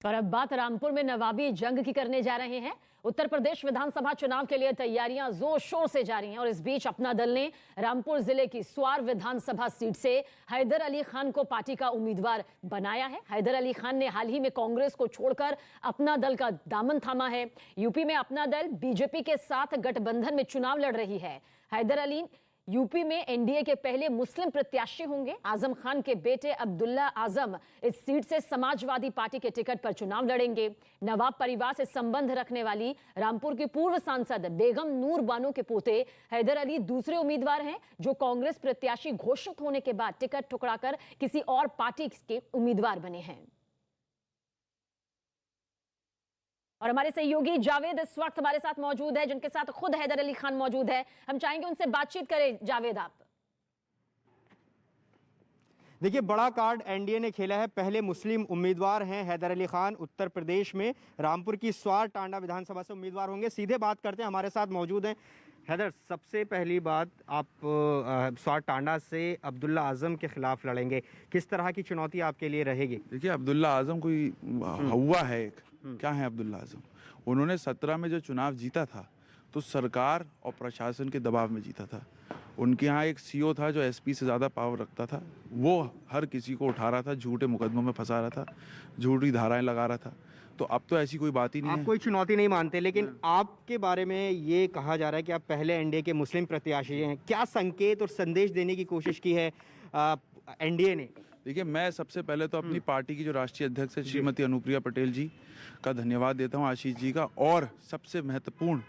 और अब बात रामपुर में नवाबी जंग की करने जा रहे हैं। उत्तर प्रदेश विधानसभा चुनाव के लिए तैयारियां जोर शोर से जारी हैं और इस बीच अपना दल ने रामपुर जिले की स्वार विधानसभा सीट से हैदर अली खान को पार्टी का उम्मीदवार बनाया है। हैदर अली खान ने हाल ही में कांग्रेस को छोड़कर अपना दल का दामन थामा है। यूपी में अपना दल बीजेपी के साथ गठबंधन में चुनाव लड़ रही है। हैदर अली यूपी में एनडीए के पहले मुस्लिम प्रत्याशी होंगे। आजम खान के बेटे अब्दुल्ला आजम इस सीट से समाजवादी पार्टी के टिकट पर चुनाव लड़ेंगे। नवाब परिवार से संबंध रखने वाली रामपुर की पूर्व सांसद बेगम नूर बानो के पोते हैदर अली दूसरे उम्मीदवार हैं, जो कांग्रेस प्रत्याशी घोषित होने के बाद टिकट ठुकराकर किसी और पार्टी के उम्मीदवार बने हैं। और हमारे सहयोगी जावेद इस वक्त हमारे साथ मौजूद है, जिनके साथ खुद हैदर अली खान मौजूद है। हम चाहेंगे उनसे बातचीत करें। जावेद, आप देखिए, बड़ा कार्ड एनडीए ने खेला है। पहले मुस्लिम उम्मीदवार हैं हैदर अली खान, उत्तर प्रदेश में रामपुर की स्वार टांडा विधानसभा से उम्मीदवार होंगे। सीधे बात करते हैं, हमारे साथ मौजूद हैं हैदर। सबसे पहली बात, आप स्वार टांडा से अब्दुल्ला आजम के खिलाफ लड़ेंगे, किस तरह की चुनौती आपके लिए रहेगी? देखिए, अब्दुल्ला आजम कोई हुआ है एक, क्या है अब्दुल्ला आजम? उन्होंने 17 में जो चुनाव जीता था तो सरकार और प्रशासन के दबाव में जीता था। उनके यहाँ एक सीओ था जो एसपी से ज़्यादा पावर रखता था। वो हर किसी को उठा रहा था, झूठे मुकदमों में फंसा रहा था, झूठी धाराएं लगा रहा था। तो अब तो ऐसी कोई बात ही नहीं है। आप कोई चुनौती नहीं मानते, लेकिन आपके बारे में ये कहा जा रहा है कि आप पहले एनडीए के मुस्लिम प्रत्याशी हैं। क्या संकेत और संदेश देने की कोशिश की है एनडीए ने? देखिए, मैं सबसे पहले तो अपनी पार्टी की जो राष्ट्रीय अध्यक्ष है श्रीमती अनुप्रिया पटेल जी का धन्यवाद देता हूं, आशीष जी का, और सबसे महत्वपूर्ण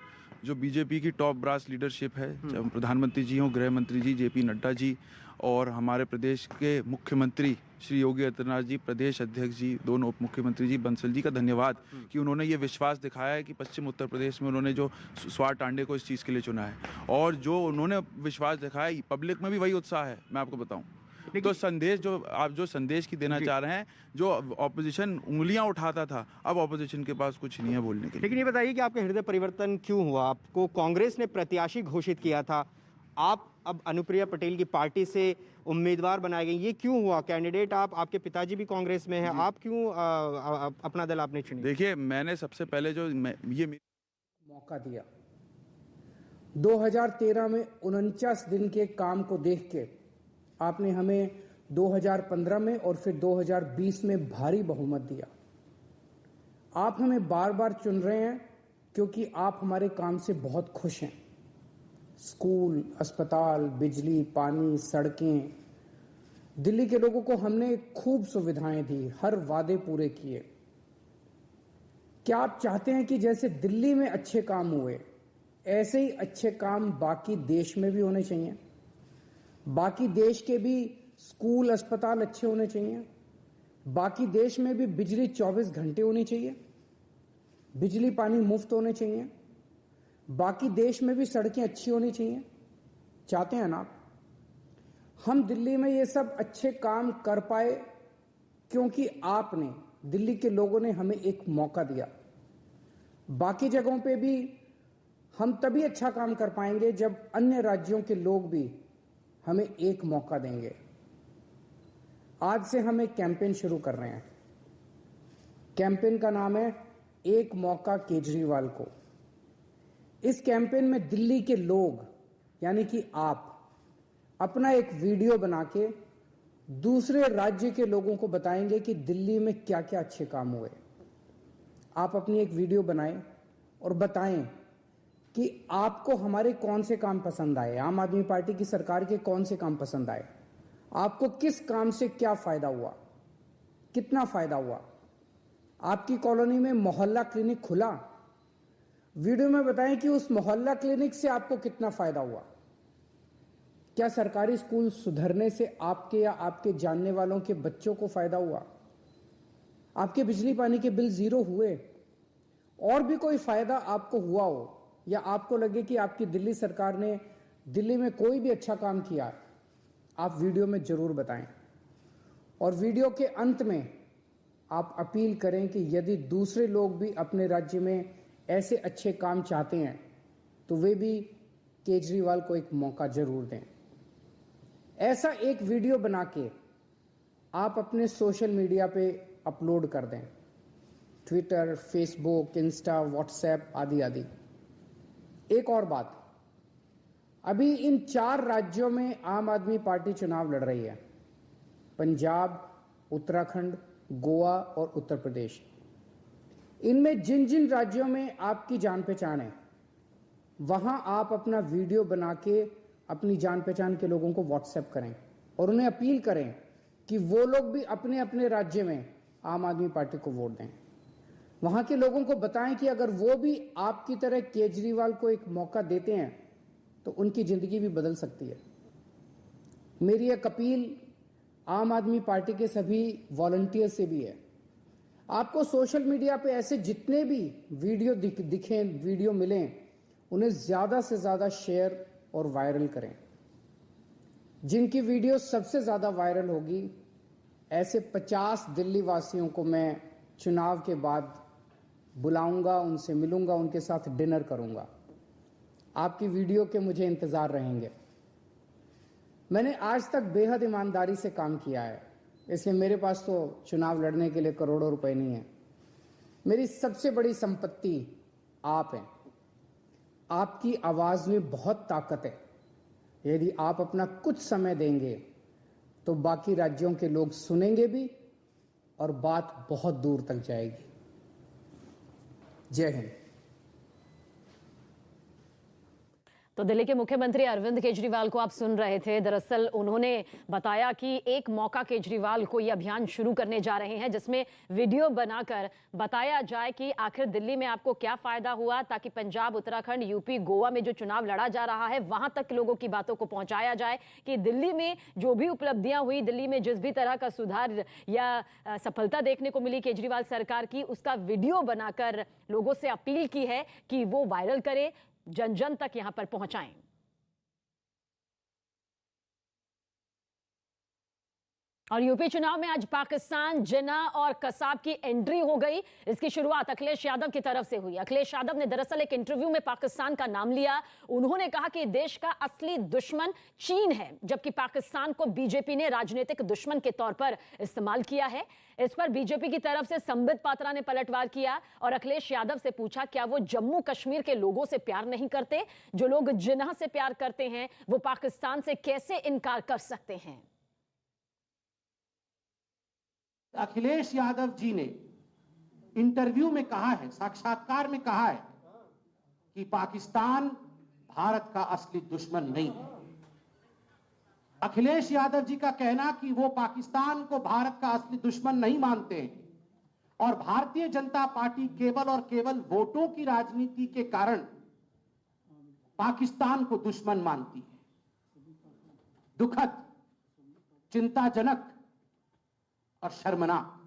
जो बीजेपी की टॉप ब्रास लीडरशिप है, चाहे प्रधानमंत्री जी हों, गृह मंत्री जी जेपी नड्डा जी, और हमारे प्रदेश के मुख्यमंत्री श्री योगी आदित्यनाथ जी, प्रदेश अध्यक्ष जी, दोनों उप मुख्यमंत्री जी, बंसल जी का धन्यवाद कि उन्होंने ये विश्वास दिखाया है कि पश्चिम उत्तर प्रदेश में उन्होंने जो स्वार टांडे को इस चीज़ के लिए चुना है। और जो उन्होंने विश्वास दिखाया, पब्लिक में भी वही उत्साह है। मैं आपको बताऊँ तो संदेश जो आप जो संदेश की देना चाह रहे हैं, जो ऑपोजिशन उंगलियां उठाता था, अब ऑपोजिशन के पास कुछ नहीं है बोलने के लिए। लेकिन ये बताइए कि आपके हृदय परिवर्तन क्यों हुआ? आपको कांग्रेस ने प्रत्याशी घोषित किया था, आप अब अनुप्रिया पटेल की पार्टी से उम्मीदवार बनाए गए, ये क्यों हुआ? कैंडिडेट आपके पिताजी भी कांग्रेस में है, आप क्यों अपना दल आपने चुना? देखिए, मैंने सबसे पहले जो ये मौका दिया 2013 में 49 दिन के काम को देख के आपने हमें 2015 में और फिर 2020 में भारी बहुमत दिया। आप हमें बार बार चुन रहे हैं क्योंकि आप हमारे काम से बहुत खुश हैं। स्कूल, अस्पताल, बिजली, पानी, सड़कें, दिल्ली के लोगों को हमने खूब सुविधाएं दी, हर वादे पूरे किए। क्या आप चाहते हैं कि जैसे दिल्ली में अच्छे काम हुए, ऐसे ही अच्छे काम बाकी देश में भी होने चाहिए? बाकी देश के भी स्कूल, अस्पताल अच्छे होने चाहिए। बाकी देश में भी बिजली 24 घंटे होनी चाहिए, बिजली पानी मुफ्त होने चाहिए। बाकी देश में भी सड़कें अच्छी होनी चाहिए। चाहते हैं ना आप? हम दिल्ली में ये सब अच्छे काम कर पाए क्योंकि आपने, दिल्ली के लोगों ने हमें एक मौका दिया। बाकी जगहों पे भी हम तभी अच्छा काम कर पाएंगे जब अन्य राज्यों के लोग भी हमें एक मौका देंगे। आज से हम एक कैंपेन शुरू कर रहे हैं। कैंपेन का नाम है एक मौका केजरीवाल को। इस कैंपेन में दिल्ली के लोग, यानी कि आप, अपना एक वीडियो बना के दूसरे राज्य के लोगों को बताएंगे कि दिल्ली में क्या क्या अच्छे काम हुए। आप अपनी एक वीडियो बनाएं और बताएं कि आपको हमारे कौन से काम पसंद आए, आम आदमी पार्टी की सरकार के कौन से काम पसंद आए, आपको किस काम से क्या फायदा हुआ, कितना फायदा हुआ। आपकी कॉलोनी में मोहल्ला क्लिनिक खुला, वीडियो में बताएं कि उस मोहल्ला क्लिनिक से आपको कितना फायदा हुआ। क्या सरकारी स्कूल सुधरने से आपके या आपके जानने वालों के बच्चों को फायदा हुआ? आपके बिजली पानी के बिल जीरो हुए? और भी कोई फायदा आपको हुआ हो, या आपको लगे कि आपकी दिल्ली सरकार ने दिल्ली में कोई भी अच्छा काम किया, आप वीडियो में जरूर बताएं। और वीडियो के अंत में आप अपील करें कि यदि दूसरे लोग भी अपने राज्य में ऐसे अच्छे काम चाहते हैं तो वे भी केजरीवाल को एक मौका जरूर दें। ऐसा एक वीडियो बना के आप अपने सोशल मीडिया पे अपलोड कर दें। ट्विटर, फेसबुक, इंस्टा, व्हाट्सएप आदि आदि। एक और बात, अभी इन 4 राज्यों में आम आदमी पार्टी चुनाव लड़ रही है, पंजाब, उत्तराखंड, गोवा और उत्तर प्रदेश। इनमें जिन जिन राज्यों में आपकी जान पहचान है, वहां आप अपना वीडियो बना के अपनी जान पहचान के लोगों को व्हाट्सएप करें और उन्हें अपील करें कि वो लोग भी अपने अपने राज्य में आम आदमी पार्टी को वोट दें। वहां के लोगों को बताएं कि अगर वो भी आपकी तरह केजरीवाल को एक मौका देते हैं तो उनकी जिंदगी भी बदल सकती है। मेरी एक अपील आम आदमी पार्टी के सभी वॉलंटियर से भी है। आपको सोशल मीडिया पे ऐसे जितने भी वीडियो दिखें, वीडियो मिलें, उन्हें ज्यादा से ज्यादा शेयर और वायरल करें। जिनकी वीडियो सबसे ज्यादा वायरल होगी, ऐसे 50 दिल्ली वासियों को मैं चुनाव के बाद बुलाऊंगा, उनसे मिलूंगा, उनके साथ डिनर करूंगा। आपकी वीडियो के मुझे इंतजार रहेंगे। मैंने आज तक बेहद ईमानदारी से काम किया है, इसलिए मेरे पास तो चुनाव लड़ने के लिए करोड़ों रुपए नहीं है। मेरी सबसे बड़ी संपत्ति आप हैं। आपकी आवाज में बहुत ताकत है। यदि आप अपना कुछ समय देंगे तो बाकी राज्यों के लोग सुनेंगे भी और बात बहुत दूर तक जाएगी। जय हिंद। तो दिल्ली के मुख्यमंत्री अरविंद केजरीवाल को आप सुन रहे थे। दरअसल उन्होंने बताया कि एक मौका केजरीवाल को ये अभियान शुरू करने जा रहे हैं जिसमें वीडियो बनाकर बताया जाए कि आखिर दिल्ली में आपको क्या फायदा हुआ, ताकि पंजाब, उत्तराखंड, यूपी, गोवा में जो चुनाव लड़ा जा रहा है वहां तक लोगों की बातों को पहुंचाया जाए कि दिल्ली में जो भी उपलब्धियां हुई, दिल्ली में जिस भी तरह का सुधार या सफलता देखने को मिली केजरीवाल सरकार की, उसका वीडियो बनाकर लोगों से अपील की है कि वो वायरल करें, जन जन तक यहां पर पहुंचाएं। और यूपी चुनाव में आज पाकिस्तान, जिन्ना और कसाब की एंट्री हो गई। इसकी शुरुआत अखिलेश यादव की तरफ से हुई। अखिलेश यादव ने दरअसल एक इंटरव्यू में पाकिस्तान का नाम लिया। उन्होंने कहा कि देश का असली दुश्मन चीन है, जबकि पाकिस्तान को बीजेपी ने राजनीतिक दुश्मन के तौर पर इस्तेमाल किया है। इस पर बीजेपी की तरफ से संबित पात्रा ने पलटवार किया और अखिलेश यादव से पूछा, क्या वो जम्मू कश्मीर के लोगों से प्यार नहीं करते? जो लोग जिन्ना से प्यार करते हैं वो पाकिस्तान से कैसे इनकार कर सकते हैं? अखिलेश यादव जी ने इंटरव्यू में कहा है, साक्षात्कार में कहा है कि पाकिस्तान भारत का असली दुश्मन नहीं है। अखिलेश यादव जी का कहना कि वो पाकिस्तान को भारत का असली दुश्मन नहीं मानते हैं और भारतीय जनता पार्टी केवल और केवल वोटों की राजनीति के कारण पाकिस्तान को दुश्मन मानती है, दुखद, चिंताजनक और शर्मनाक।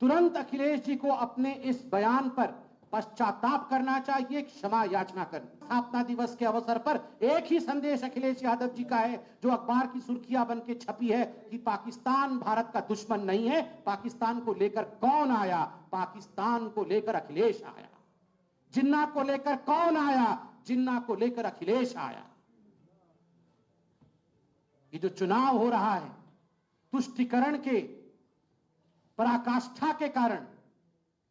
तुरंत अखिलेश जी को अपने इस बयान पर पश्चाताप करना चाहिए, क्षमा याचना करनी। स्थापना दिवस के अवसर पर एक ही संदेश अखिलेश यादव जी का है जो अखबार की सुर्खियां बन के छपी है कि पाकिस्तान भारत का दुश्मन नहीं है। पाकिस्तान को लेकर कौन आया? पाकिस्तान को लेकर अखिलेश आया। जिन्ना को लेकर कौन आया? जिन्ना को लेकर अखिलेश आया। ये जो चुनाव हो रहा है तुष्टिकरण के पराकाष्ठा के कारण,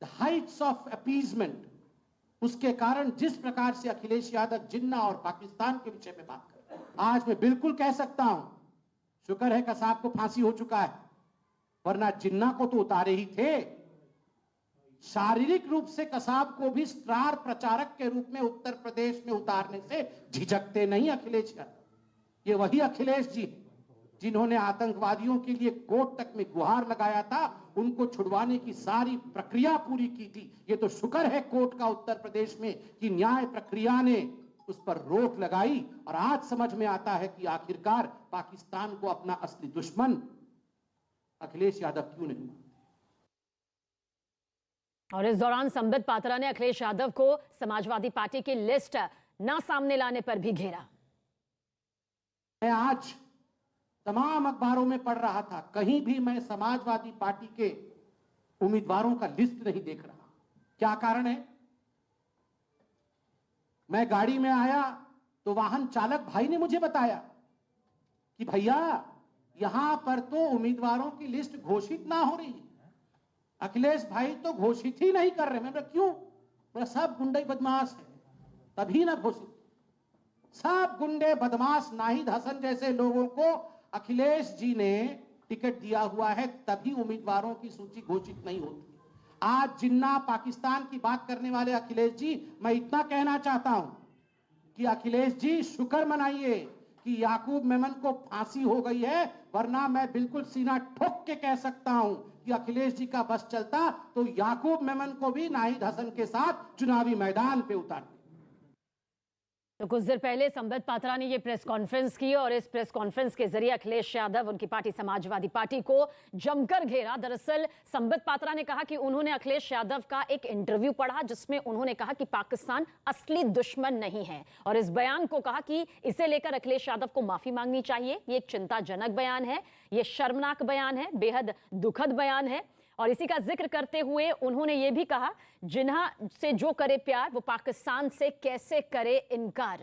द हाइट्स ऑफ अपीजमेंट, उसके कारण जिस प्रकार से अखिलेश यादव जिन्ना और पाकिस्तान के विषय में बात कर रहे हैं, आज मैं बिल्कुल कह सकता हूं, शुक्र है कसाब को फांसी हो चुका है, वरना जिन्ना को तो उतारे ही थे। शारीरिक रूप से कसाब को भी स्टार प्रचारक के रूप में उत्तर प्रदेश में उतारने से झिझकते नहीं अखिलेश यादव। ये वही अखिलेश जी जिन्होंने आतंकवादियों के लिए कोर्ट तक में गुहार लगाया था, उनको छुड़वाने की सारी प्रक्रिया पूरी की थी। ये तो शुक्र है कोर्ट का उत्तर प्रदेश में कि न्याय प्रक्रिया ने उस पर रोक लगाई और आज समझ में आता है कि आखिरकार पाकिस्तान को अपना असली दुश्मन अखिलेश यादव क्यों नहीं मानते। और इस दौरान संबित पात्रा ने अखिलेश यादव को समाजवादी पार्टी की लिस्ट ना सामने लाने पर भी घेरा। मैं आज तमाम अखबारों में पढ़ रहा था, कहीं भी मैं समाजवादी पार्टी के उम्मीदवारों का लिस्ट नहीं देख रहा। क्या कारण है? मैं गाड़ी में आया तो वाहन चालक भाई ने मुझे बताया कि भैया यहां पर तो उम्मीदवारों की लिस्ट घोषित ना हो रही। अखिलेश भाई तो घोषित ही नहीं कर रहे। मैं क्यों? बोला सब गुंडे बदमाश है, तभी ना घोषित। सब गुंडे बदमाश नाहिद हसन जैसे लोगों को अखिलेश जी ने टिकट दिया हुआ है, तभी उम्मीदवारों की सूची घोषित नहीं होती। आज जिन्ना पाकिस्तान की बात करने वाले अखिलेश जी, मैं इतना कहना चाहता हूं कि अखिलेश जी शुक्र मनाइए कि याकूब मेमन को फांसी हो गई है, वरना मैं बिल्कुल सीना ठोक के कह सकता हूं कि अखिलेश जी का बस चलता तो याकूब मेमन को भी नाहिद हसन के साथ चुनावी मैदान पे उतार। तो कुछ देर पहले संबित पात्रा ने ये प्रेस कॉन्फ्रेंस की और इस प्रेस कॉन्फ्रेंस के जरिए अखिलेश यादव, उनकी पार्टी समाजवादी पार्टी को जमकर घेरा। दरअसल संबित पात्रा ने कहा कि उन्होंने अखिलेश यादव का एक इंटरव्यू पढ़ा जिसमें उन्होंने कहा कि पाकिस्तान असली दुश्मन नहीं है, और इस बयान को कहा कि इसे लेकर अखिलेश यादव को माफी मांगनी चाहिए। ये एक चिंताजनक बयान है, ये शर्मनाक बयान है, बेहद दुखद बयान है। और इसी का जिक्र करते हुए उन्होंने ये भी कहा, जिन्हा से जो करे प्यार वो पाकिस्तान से कैसे करे इनकार।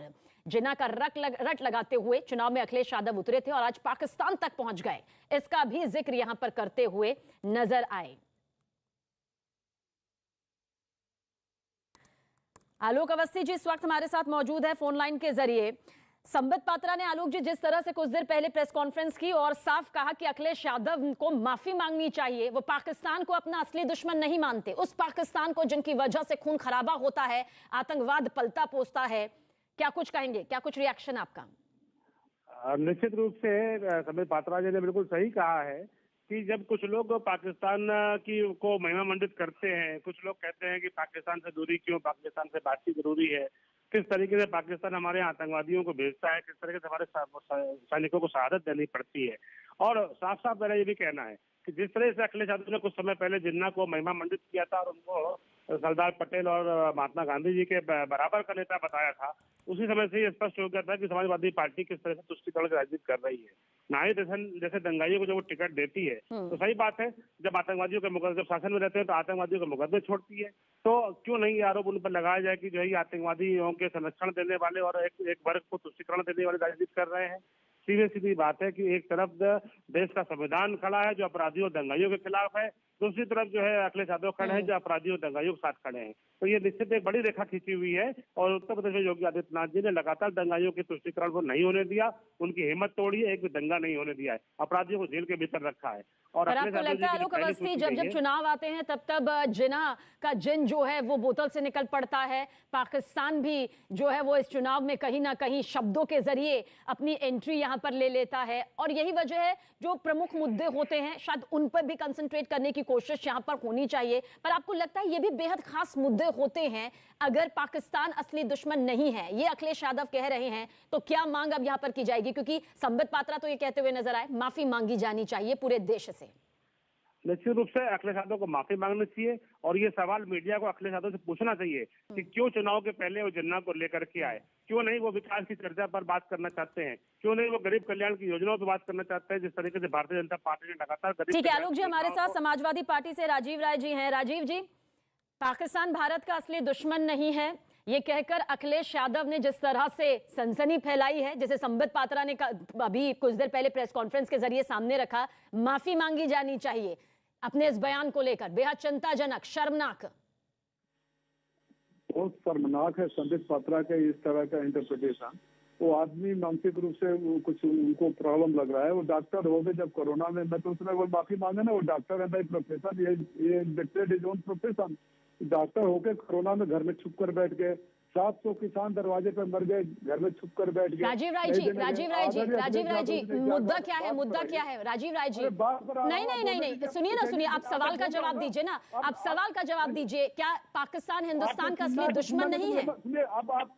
जिन्हा का रट लगाते हुए चुनाव में अखिलेश यादव उतरे थे और आज पाकिस्तान तक पहुंच गए, इसका भी जिक्र यहां पर करते हुए नजर आए। आलोक अवस्थी जी इस वक्त हमारे साथ मौजूद है फोन लाइन के जरिए। संबित पात्रा ने, आलोक जी, जिस तरह से कुछ देर पहले प्रेस कॉन्फ्रेंस की और साफ कहा कि अखिलेश यादव को माफी मांगनी चाहिए, वो पाकिस्तान को अपना असली दुश्मन नहीं मानते, उस पाकिस्तान को जिनकी वजह से खून खराबा होता है, आतंकवाद पलता पोसता है। क्या कुछ कहेंगे, क्या कुछ रिएक्शन आपका? निश्चित रूप से संबित पात्रा जी ने बिल्कुल सही कहा है कि जब कुछ लोग पाकिस्तान की को महिमा मंडित करते हैं, कुछ लोग कहते हैं कि पाकिस्तान से दूरी क्यों, पाकिस्तान से बातचीत जरूरी है, किस तरीके से पाकिस्तान हमारे आतंकवादियों को भेजता है, किस तरीके से हमारे सैनिकों को शहादत देनी पड़ती है। और साफ साफ मेरा ये भी कहना है कि जिस तरह से अखिलेश यादव ने कुछ समय पहले जिन्ना को महिमा मंडित किया था और उनको सरदार पटेल और महात्मा गांधी जी के बराबर का नेता बताया था, उसी समय से ये स्पष्ट हो गया था कि समाजवादी पार्टी किस तरह से तुष्टीकरण की राजनीति कर रही है। नाहिद हसन जैसे दंगाइयों को जब वो टिकट देती है तो सही बात है, जब आतंकवादियों के मुकदमे, जब शासन में रहते हैं तो आतंकवादियों के मुकदमे छोड़ती है, तो क्यों नहीं आरोप उन पर लगाया जाए कि जो है आतंकवादियों के संरक्षण देने वाले और एक वर्ग को तुष्टीकरण देने वाले राजनीति कर रहे हैं। सीधी बात है कि एक तरफ देश का संविधान खड़ा है जो अपराधियों दंगाइयों के खिलाफ है, दूसरी तरफ जो है अखिलेश यादव खड़े हैं जो अपराधियों दंगाइयों के साथ खड़े हैं। तो ये निश्चित एक बड़ी रेखा खींची हुई है और उत्तर प्रदेश में योगी आदित्यनाथ जी ने लगातार दंगाइयों के तुष्टीकरण को नहीं होने दिया, उनकी हिम्मत तोड़ी है, एक भी दंगा नहीं होने दिया है, अपराधियों को जेल के भीतर रखा है। और आपको लगता है आलोक अवस्थी, जब चुनाव आते हैं तब जिन्ना का जिन जो है वो बोतल से निकल पड़ता है, पाकिस्तान भी जो है वो इस चुनाव में कहीं ना कहीं शब्दों के जरिए अपनी एंट्री यहां पर ले लेता है, और यही वजह है जो प्रमुख मुद्दे होते हैं शायद उन पर भी कंसंट्रेट करने की कोशिश यहां पर होनी चाहिए। पर आपको लगता है ये भी बेहद खास मुद्दे होते हैं? अगर पाकिस्तान असली दुश्मन नहीं है, ये अखिलेश यादव कह रहे हैं, तो क्या मांग अब यहां पर की जाएगी? क्योंकि संबित पात्रा तो ये कहते हुए नजर आए माफी मांगी जानी चाहिए पूरे देश से। निश्चित रूप से अखिलेश यादव को माफी मांगनी चाहिए और ये सवाल मीडिया को अखिलेश यादव से पूछना चाहिए कि क्यों चुनाव के पहले वो जिन्ना को लेकर के आए, क्यों नहीं वो विकास की चर्चा पर बात करना चाहते हैं, क्यों नहीं वो गरीब कल्याण की योजनाओं पर बात करना चाहते हैं, जिस तरीके से भारतीय जनता पार्टी ने लगातार। ठीक है आलोक जी, हमारे साथ समाजवादी पार्टी से राजीव राय जी हैं। राजीव जी, पाकिस्तान भारत का असली दुश्मन नहीं है, ये कहकर अखिलेश यादव ने जिस तरह से सनसनी फैलाई है, जैसे संबित पात्रा ने अभी कुछ देर पहले प्रेस कॉन्फ्रेंस के जरिए सामने रखा, माफी मांगी जानी चाहिए अपने इस बयान को लेकर, बेहद चिंताजनक, शर्मनाक। बहुत शर्मनाक है संबित पात्रा के इस तरह का इंटरप्रिटेशन। वो आदमी मानसिक रूप से कुछ उनको प्रॉब्लम लग रहा है। वो डॉक्टर हो गए जब कोरोना में, मैं तो उसने वो माफी मांगे ना, वो डॉक्टर है भाई, प्रोफेशन, ये डिक्टेड इज ओन प्रोफेशन। डॉक्टर होके कोरोना में घर में छुप कर बैठ गए, 700 किसान दरवाजे पर मर गए, घर में छुप कर बैठ गए। राजीव राय जी, मुद्दा क्या है, मुद्दा क्या है राजीव राय जी? नहीं, सुनिए, आप सवाल का जवाब दीजिए ना, आप सवाल का जवाब दीजिए। क्या पाकिस्तान हिंदुस्तान का असली दुश्मन नहीं है? अब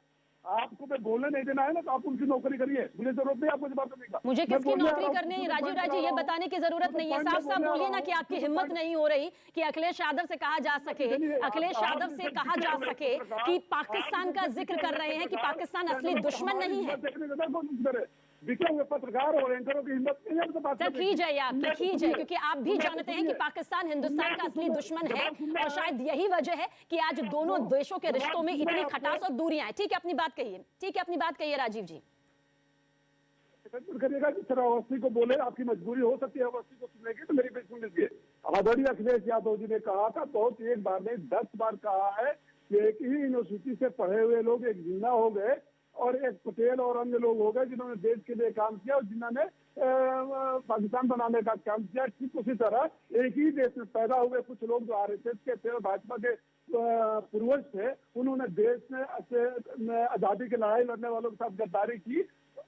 आपको मैं बोलने नहीं देना है ना, तो आप उनकी नौकरी करिए, मुझे जरूरत नहीं आपको जवाब देने का। मुझे किसकी नौकरी करनी है राजीव राय जी, ये बताने की जरूरत नहीं है। साफ साफ बोलिए ना कि आपकी हिम्मत नहीं हो रही कि अखिलेश यादव से कहा जा सके, अखिलेश यादव से कहा जा सके कि पाकिस्तान का जिक्र कर रहे हैं कि पाकिस्तान असली दुश्मन नहीं है। बिके हुए पत्रकार और एंकरों की हिम्मत नहीं है तो बात कीजिए आप, कीजिए, क्योंकि आप भी जानते हैं कि पाकिस्तान हिंदुस्तान का असली दुश्मन है और शायद यही वजह है कि आज दोनों देशों के रिश्तों में इतनी खटास और दूरियां हैं। ठीक है, अपनी बात कहिए राजीव जी। करिएगा कि सर अवस्थी को बोले, आपकी मजबूरी हो सकती है अवस्थी को सुनने की, तो मेरी बात सुन लीजिए। आदरणीय अखिलेश यादव जी ने कहा था, बहुत एक बार नहीं 10 बार कहा है कि एक ही यूनिवर्सिटी से पढ़े हुए लोग एक जिन्ना हो गए और एक पटेल और अन्य लोग हो गए जिन्होंने देश के लिए काम किया और जिन्होंने पाकिस्तान बनाने का काम किया। ठीक उसी तरह एक ही देश में पैदा हुए कुछ लोग जो आरएसएस के थे और भाजपा के पूर्वज थे, उन्होंने देश में आजादी की लड़ाई लड़ने वालों के साथ गद्दारी की,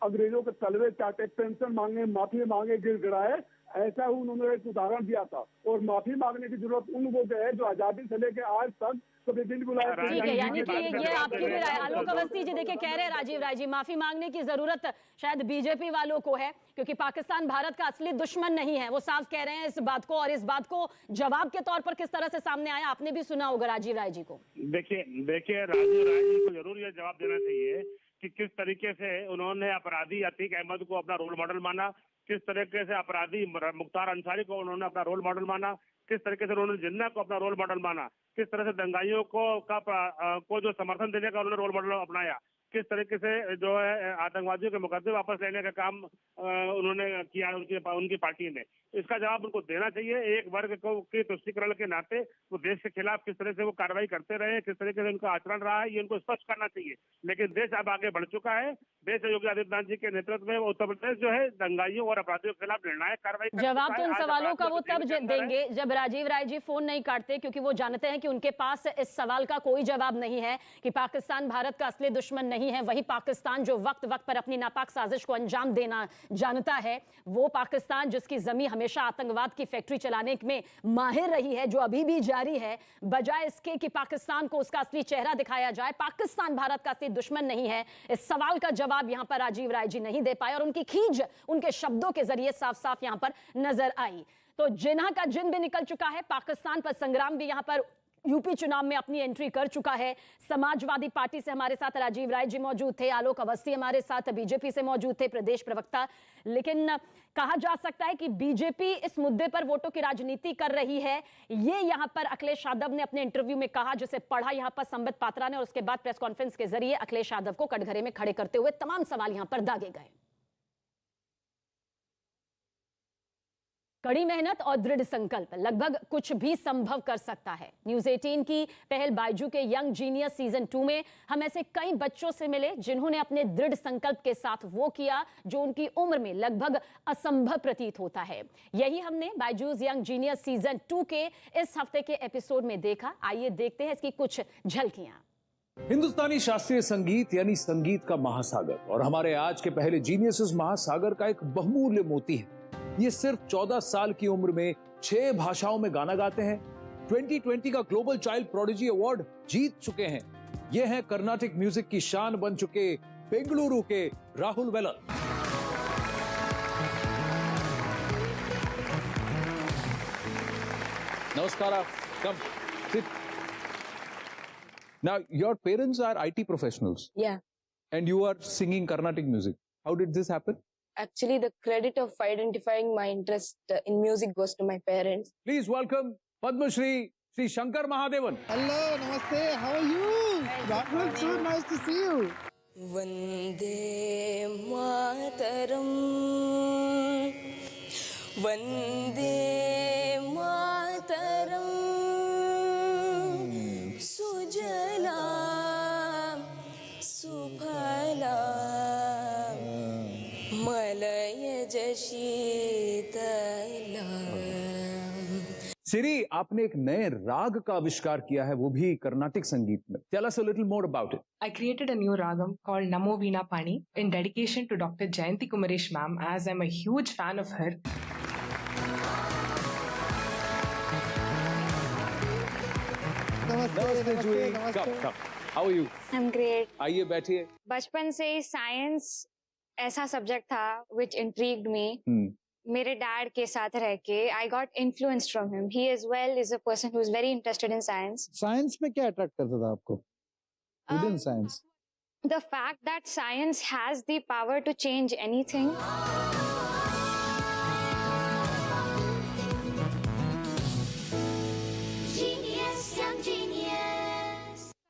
अंग्रेजों के तलवे चाटे, पेंशन मांगे, माफी मांगे, गिड़गिड़ाए। ऐसा उन्होंने एक उदाहरण दिया था और माफी मांगने की जरूरत उन लोगों को है जो आजादी से लेकर आज तक कभी दिल बुलाए। ठीक है, यानी कि ये आपकी भी राय। आलोक अवस्थी जी देखिए कह रहे हैं राजीव राय जी, माफी मांगने की जरूरत शायद बीजेपी वालों को है क्योंकि पाकिस्तान भारत का असली दुश्मन नहीं है, वो साफ कह रहे हैं इस बात को। और इस बात को जवाब के तौर पर किस तरह से सामने आया, आपने भी सुना होगा राजीव राय जी को। देखिए राजीव राय जी को जरूर यह जवाब देना चाहिए कि किस तरीके से उन्होंने अपराधी अतीक अहमद को अपना रोल मॉडल माना, किस तरीके से अपराधी मुख्तार अंसारी को उन्होंने अपना रोल मॉडल माना, किस तरीके से उन्होंने जिन्ना को अपना रोल मॉडल माना, किस तरह से दंगाइयों को जो समर्थन देने का उन्होंने रोल मॉडल अपनाया, किस तरीके से जो है आतंकवादियों के मुकदमे वापस लेने का काम उन्होंने किया उनकी पार्टी ने। इसका जवाब उनको देना चाहिए। एक वर्ग को के तुष्टीकरण के नाते वो देश के खिलाफ किस तरह से वो कार्रवाई करते रहे, किस तरीके से उनका आचरण रहा है, ये उनको स्पष्ट करना चाहिए। लेकिन देश अब आगे बढ़ चुका है। देश योगी आदित्यनाथ जी के नेतृत्व में उत्तर प्रदेश जो है दंगाइयों और अपराधियों के खिलाफ निर्णायक कार्रवाई। जवाब तो उन सवालों का वो तब देंगे जब राजीव राय जी फोन नहीं काटते, क्योंकि वो जानते हैं कि उनके पास इस सवाल का कोई जवाब नहीं है कि पाकिस्तान भारत का असली दुश्मन नहीं है। वही पाकिस्तान जो वक्त वक्त पर अपनी नापाक साजिश को अंजाम देना जानता है, वो पाकिस्तान जिसकी जमीन हमेशा आतंकवाद की फैक्ट्री चलाने में माहिर रही है, जो अभी भी जारी है, बजाय इसके कि पाकिस्तान को उसका असली चेहरा दिखाया जाए। पाकिस्तान भारत का असली दुश्मन नहीं है, इस सवाल का जवाब यहां पर राजीव राय जी नहीं दे पाए और उनकी खींच उनके शब्दों के जरिए साफ साफ यहां पर नजर आई। तो जिन्हा का जिन भी निकल चुका है, पाकिस्तान पर संग्राम भी यहां पर यूपी चुनाव में अपनी एंट्री कर चुका है। समाजवादी पार्टी से हमारे साथ राजीव राय जी मौजूद थे, आलोक अवस्थी हमारे साथ बीजेपी से मौजूद थे, प्रदेश प्रवक्ता। लेकिन कहा जा सकता है कि बीजेपी इस मुद्दे पर वोटों की राजनीति कर रही है, ये यहां पर अखिलेश यादव ने अपने इंटरव्यू में कहा, जिसे पढ़ा यहां पर संबित पात्रा ने, और उसके बाद प्रेस कॉन्फ्रेंस के जरिए अखिलेश यादव को कटघरे में खड़े करते हुए तमाम सवाल यहां पर दागे गए। कड़ी मेहनत और दृढ़ संकल्प लगभग कुछ भी संभव कर सकता है। न्यूज 18 की पहल बायजू के यंग जीनियस सीजन 2 में हम ऐसे कई बच्चों से मिले जिन्होंने अपने दृढ़ संकल्प के साथ वो किया जो उनकी उम्र में लगभग असंभव प्रतीत होता है। यही हमने बायजूस यंग जीनियस सीजन 2 के इस हफ्ते के एपिसोड में देखा। आइए देखते हैं इसकी कुछ झलकियां। हिंदुस्तानी शास्त्रीय संगीत यानी संगीत का महासागर और हमारे आज के पहले जीनियसेस महासागर का एक बहुमूल्य मोती है। ये सिर्फ 14 साल की उम्र में 6 भाषाओं में गाना गाते हैं। 2020 का ग्लोबल चाइल्ड प्रोडिजी अवार्ड जीत चुके हैं। ये हैं कर्नाटिक म्यूजिक की शान बन चुके बेंगलुरु के राहुल वेलर। नमस्कार, कम sit. Now your parents are IT professionals. Yeah. And you are singing Carnatic music. How did this happen? Actually, the credit of identifying my interest in music goes to my parents. Please welcome Padma Shri Shankar Mahadevan. Hello, namaste. How are you? Rahul, so nice to see you. Vande Mataram. Vande Mataram. Sujalam. Subhalam. Malaya Jashitalam. सिरी, आपने एक नए राग का आविष्कार किया है, वो भी कर्नाटिक संगीत में. Tell us a little more about it. I created a new ragam called Namo Veena Pani in dedication to Dr. Jayanti Kumaresh ma'am, as I'm a huge fan of her. Namaste, Juhi. Come. How are you? I'm great. आइए बैठिए. बचपन से ही science ऐसा subject था which intrigued me. मेरे dad के साथ रह के I got influenced from him. He as well is a person who is very interested in science. Science में क्या अट्रैक्ट करता था आपको? Within science. The fact that science has the power to change anything.